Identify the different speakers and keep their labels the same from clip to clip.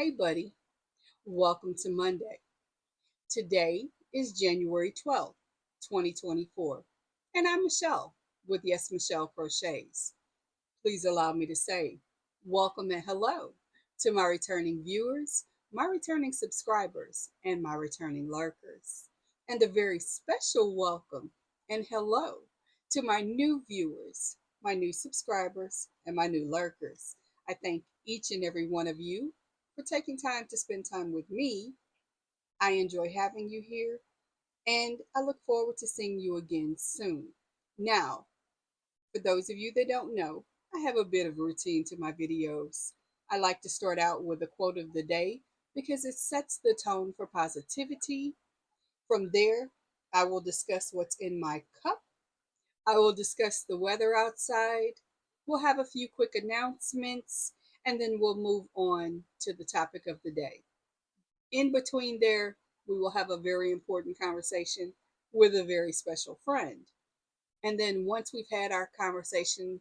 Speaker 1: Hey, buddy, welcome to Monday. Today is January 12th, 2024, and I'm Michelle with Yes Michelle Crochets. Please allow me to say welcome and hello to my returning viewers, my returning subscribers, and my returning lurkers. And a very special welcome and hello to my new viewers, my new subscribers, and my new lurkers. I thank each and every one of you for taking time to spend time with me. I enjoy having you here, and I look forward to seeing you again soon. Now, for those of you that don't know, I have a bit of a routine to my videos. I like to start out with a quote of the day because it sets the tone for positivity. From there, I will discuss what's in my cup. I will discuss the weather outside. We'll have a few quick announcements, and then we'll move on to the topic of the day. In between there, we will have a very important conversation with a very special friend. And then once we've had our conversation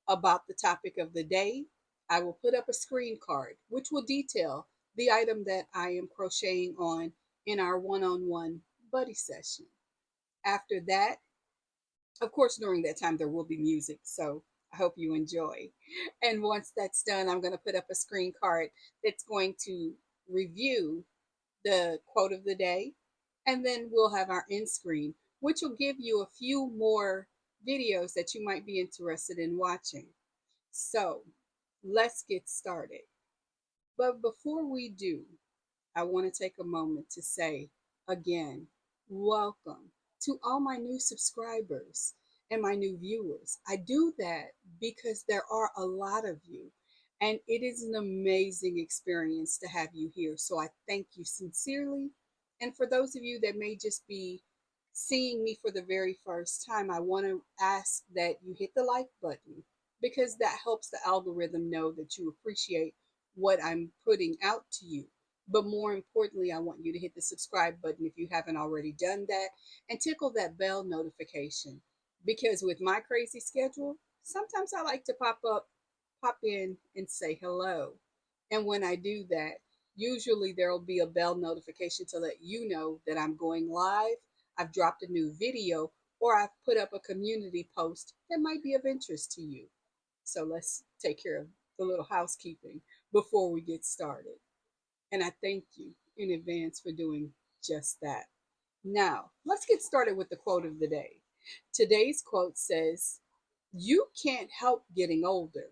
Speaker 1: about the topic of the day, I will put up a screen card which will detail the item that I am crocheting on in our one on one buddy session. After that, of course, during that time, there will be music. So I hope you enjoy. And once that's done, I'm going to put up a screen card that's going to review the quote of the day. And then we'll have our end screen, which will give you a few more videos that you might be interested in watching. So let's get started. But before we do, I want to take a moment to say again, welcome to all my new subscribers and my new viewers. I do that because there are a lot of you, and it is an amazing experience to have you here. So I thank you sincerely. And for those of you that may just be seeing me for the very first time, I want to ask that you hit the like button because that helps the algorithm know that you appreciate what I'm putting out to you. But more importantly, I want you to hit the subscribe button if you haven't already done that and tickle that bell notification. Because with my crazy schedule, sometimes I like to pop in and say hello. And when I do that, usually there will be a bell notification to let you know that I'm going live, I've dropped a new video, or I've put up a community post that might be of interest to you. So let's take care of the little housekeeping before we get started. And I thank you in advance for doing just that. Now, let's get started with the quote of the day. Today's quote says, "You can't help getting older,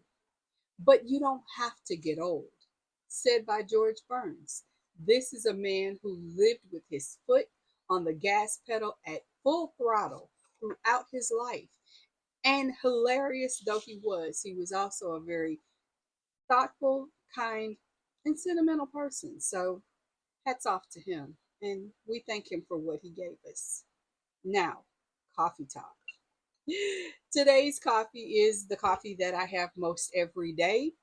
Speaker 1: but you don't have to get old." Said by George Burns. This is a man who lived with his foot on the gas pedal at full throttle throughout his life. And hilarious though he was also a very thoughtful, kind, and sentimental person. So hats off to him. And we thank him for what he gave us. Now, coffee talk. Today's coffee is the coffee that I have most every day.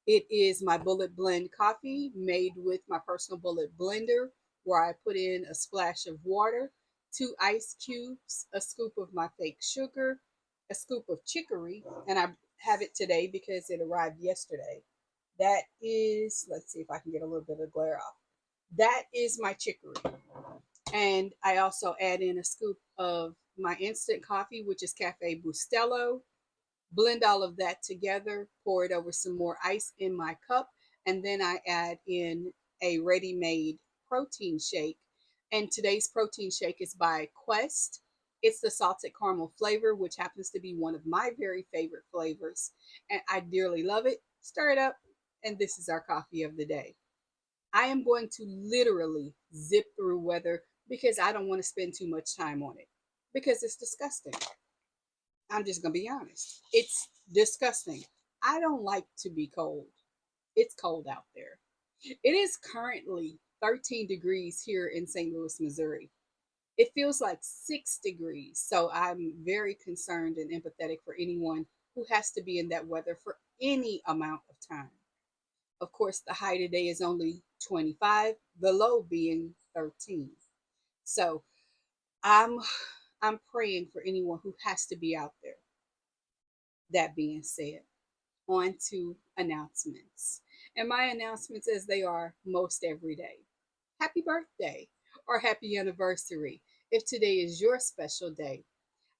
Speaker 1: It is my bullet blend coffee made with my personal bullet blender, where I put in a splash of water, 2 ice cubes, a scoop of my fake sugar, a scoop of chicory, and I have it today because it arrived yesterday. That is, let's see if I can get a little bit of glare off. That is my chicory. And I also add in a scoop of my instant coffee, which is Cafe Bustelo. Blend all of that together, pour it over some more ice in my cup, and then I add in a ready-made protein shake. And today's protein shake is by Quest. It's the salted caramel flavor, which happens to be one of my very favorite flavors. And I dearly love it. Stir it up, and this is our coffee of the day. I am going to literally zip through weather because I don't want to spend too much time on it because it's disgusting. I'm just going to be honest. It's disgusting. I don't like to be cold. It's cold out there. It is currently 13 degrees here in St. Louis, Missouri. It feels like 6 degrees. So I'm very concerned and empathetic for anyone who has to be in that weather for any amount of time. Of course, the high today is only 25, the low being 13. So I'm I'm praying for anyone who has to be out there. That being said, on to announcements. And my announcements, as they are most every day: happy birthday or happy anniversary if today is your special day.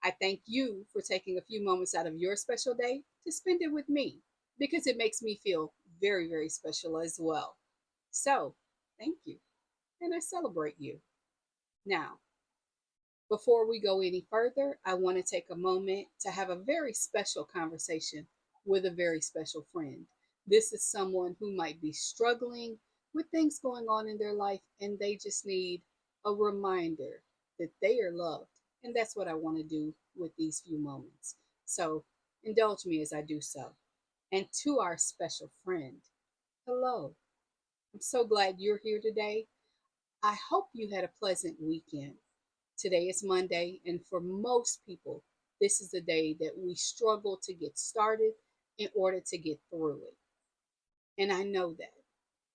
Speaker 1: I thank you for taking a few moments out of your special day to spend it with me, because it makes me feel very, very special as well. So, thank you, and I celebrate you. Now, before we go any further, I want to take a moment to have a very special conversation with a very special friend. This is someone who might be struggling with things going on in their life, and they just need a reminder that they are loved. And that's what I want to do with these few moments. So indulge me as I do so. And to our special friend, hello. I'm so glad you're here today. I hope you had a pleasant weekend. Today is Monday, and for most people, this is a day that we struggle to get started in order to get through it. And I know that.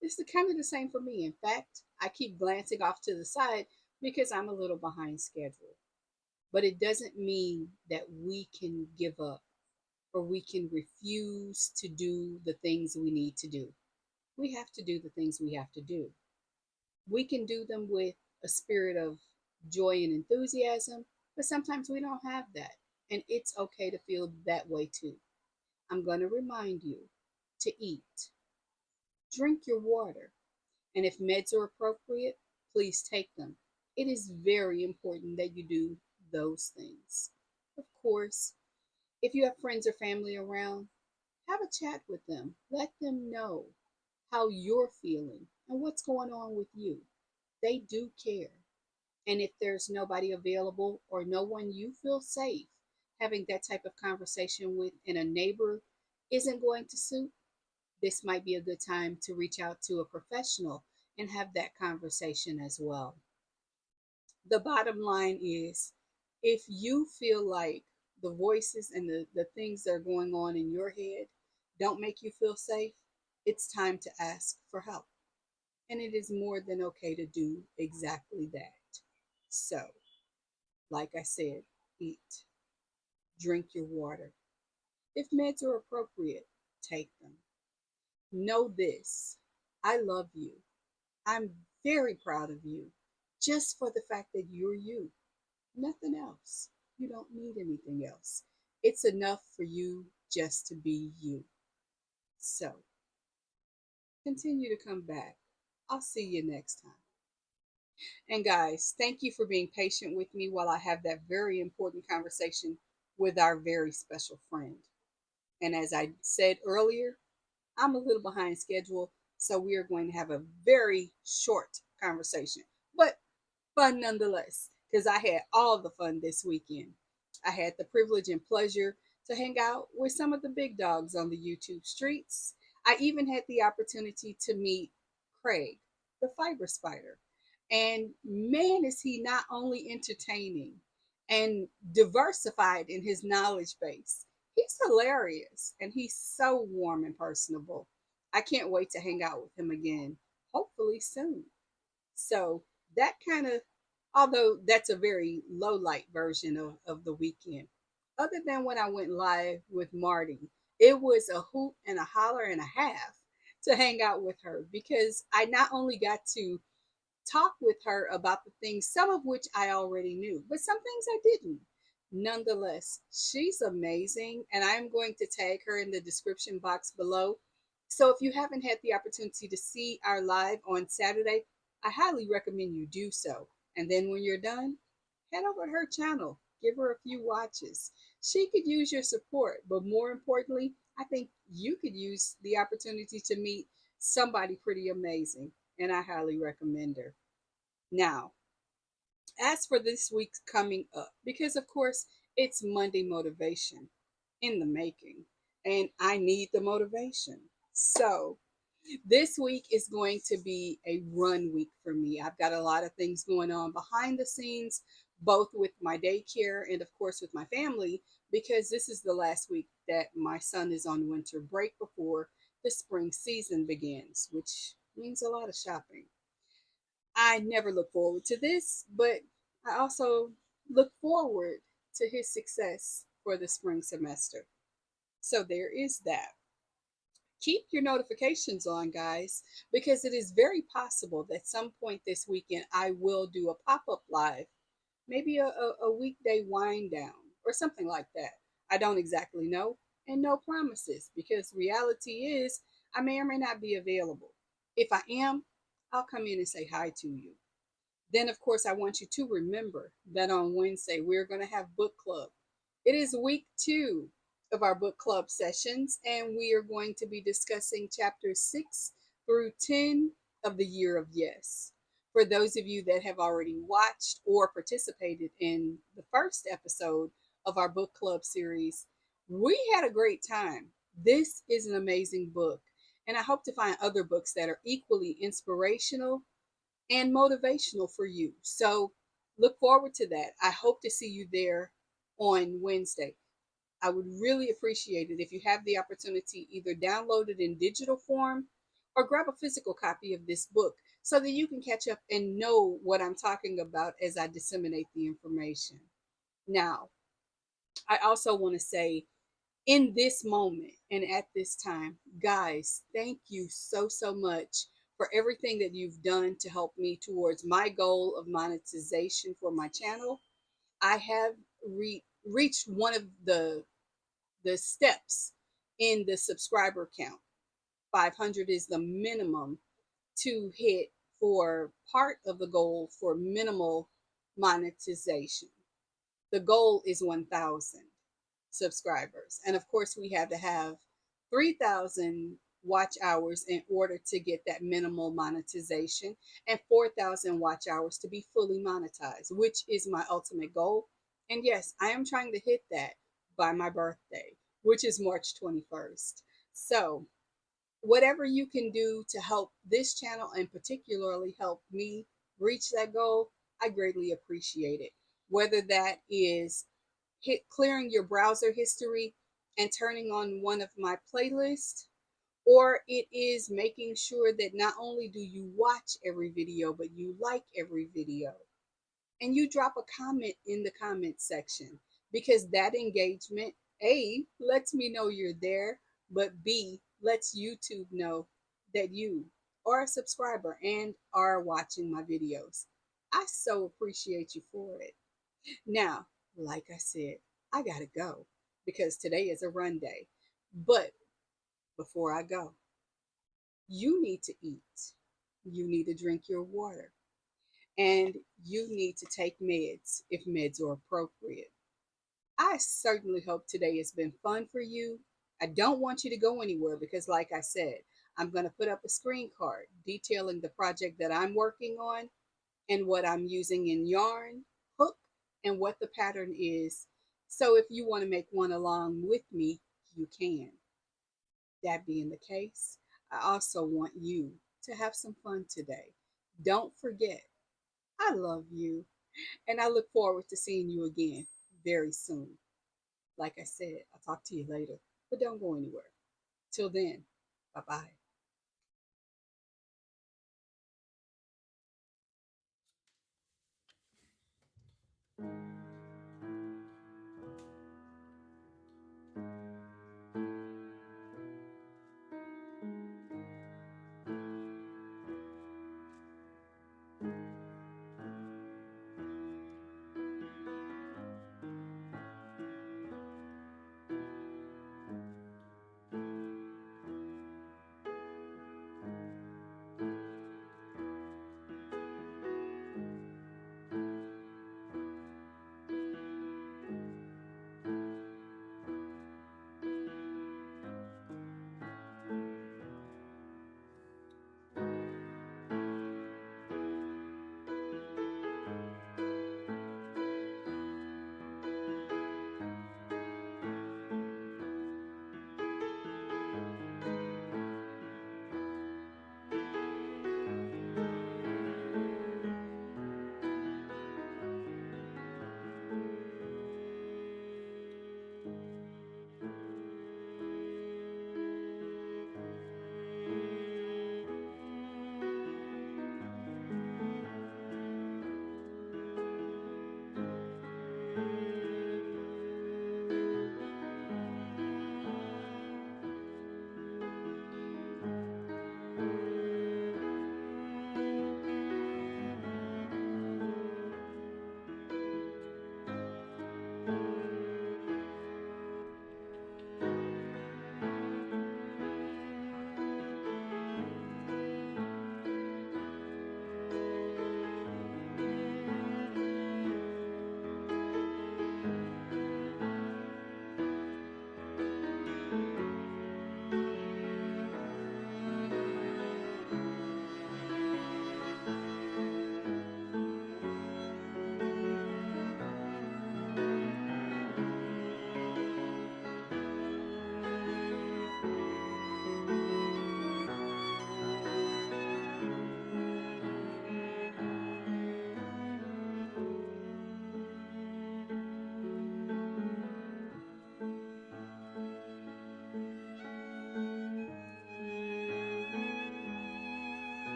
Speaker 1: It's kind of the same for me. In fact, I keep glancing off to the side because I'm a little behind schedule. But it doesn't mean that we can give up or we can refuse to do the things we need to do. We have to do the things we have to do. We can do them with a spirit of joy and enthusiasm, but sometimes we don't have that. And it's okay to feel that way too. I'm going to remind you to eat, drink your water, and if meds are appropriate, please take them. It is very important that you do those things. Of course, if you have friends or family around, have a chat with them. Let them know how you're feeling and what's going on with you. They do care. And if there's nobody available or no one you feel safe having that type of conversation with, and a neighbor isn't going to suit, this might be a good time to reach out to a professional and have that conversation as well. The bottom line is, if you feel like the voices and the things that are going on in your head don't make you feel safe, it's time to ask for help. And it is more than okay to do exactly that. So, like I said, eat, drink your water. If meds are appropriate, take them. Know this: I love you. I'm very proud of you just for the fact that you're you. Nothing else. You don't need anything else. It's enough for you just to be you. So, continue to come back. I'll see you next time. And guys, thank you for being patient with me while I have that very important conversation with our very special friend. And as I said earlier, I'm a little behind schedule, so we are going to have a very short conversation, but fun nonetheless, because I had all the fun this weekend. I had the privilege and pleasure to hang out with some of the big dogs on the YouTube streets. I even had the opportunity to meet Craig, the fiber spider. And man, is he not only entertaining and diversified in his knowledge base, he's hilarious and he's so warm and personable. I can't wait to hang out with him again, hopefully soon. So that kind of, although that's a very low light version of the weekend, other than when I went live with Marty, it was a hoot and a holler and a half to hang out with her, because I not only got to talk with her about the things, some of which I already knew, but some things I didn't. Nonetheless, she's amazing, and I'm going to tag her in the description box below. So if you haven't had the opportunity to see our live on Saturday, I highly recommend you do so. And then when you're done, head over to her channel, give her a few watches. She could use your support, but more importantly, I think you could use the opportunity to meet somebody pretty amazing, and I highly recommend her. Now, as for this week's coming up, because of course it's Monday motivation in the making, and I need the motivation. So, this week is going to be a run week for me. I've got a lot of things going on behind the scenes, both with my daycare and, of course, with my family, because this is the last week that my son is on winter break before the spring season begins, which means a lot of shopping. I never look forward to this, but I also look forward to his success for the spring semester. So there is that. keep your notifications on, guys, because it is very possible that some point this weekend I will do a pop up live, maybe a weekday wind down or something like that. I don't exactly know, and no promises, because reality is I may or may not be available. If I am, I'll come in and say hi to you. Then, of course, I want you to remember that on Wednesday, we're going to have book club. It is week 2 of our book club sessions, and we are going to be discussing chapters 6 through 10 of the Year of Yes. For those of you that have already watched or participated in the first episode of our book club series, we had a great time. This is an amazing book, and I hope to find other books that are equally inspirational and motivational for you. So look forward to that. I hope to see you there on Wednesday. I would really appreciate it if you have the opportunity, either download it in digital form or grab a physical copy of this book so that you can catch up and know what I'm talking about as I disseminate the information. Now, I also want to say, in this moment and at this time, guys, thank you so, so much for everything that you've done to help me towards my goal of monetization for my channel. I have reached one of the steps in the subscriber count. 500 is the minimum to hit for part of the goal for minimal monetization. The goal is 1,000 subscribers. And of course, we had to have 3,000 watch hours in order to get that minimal monetization, and 4,000 watch hours to be fully monetized, which is my ultimate goal. And yes, I am trying to hit that by my birthday, which is March 21st. So, whatever you can do to help this channel and particularly help me reach that goal, I greatly appreciate it. Whether that is clearing your browser history and turning on one of my playlists, or it is making sure that not only do you watch every video, but you like every video and you drop a comment in the comment section, because that engagement, A, lets me know you're there, but B, lets YouTube know that you are a subscriber and are watching my videos. I so appreciate you for it. Now, like I said, I gotta go because today is a run day. But before I go, you need to eat, you need to drink your water, and you need to take meds if meds are appropriate. I certainly hope today has been fun for you. I don't want you to go anywhere because, like I said, I'm going to put up a screen card detailing the project that I'm working on and what I'm using in yarn, hook, and what the pattern is. So if you want to make one along with me, you can. That being the case, I also want you to have some fun today. Don't forget, I love you, and I look forward to seeing you again very soon. Like I said, I'll talk to you later, but don't go anywhere. Till then, bye bye.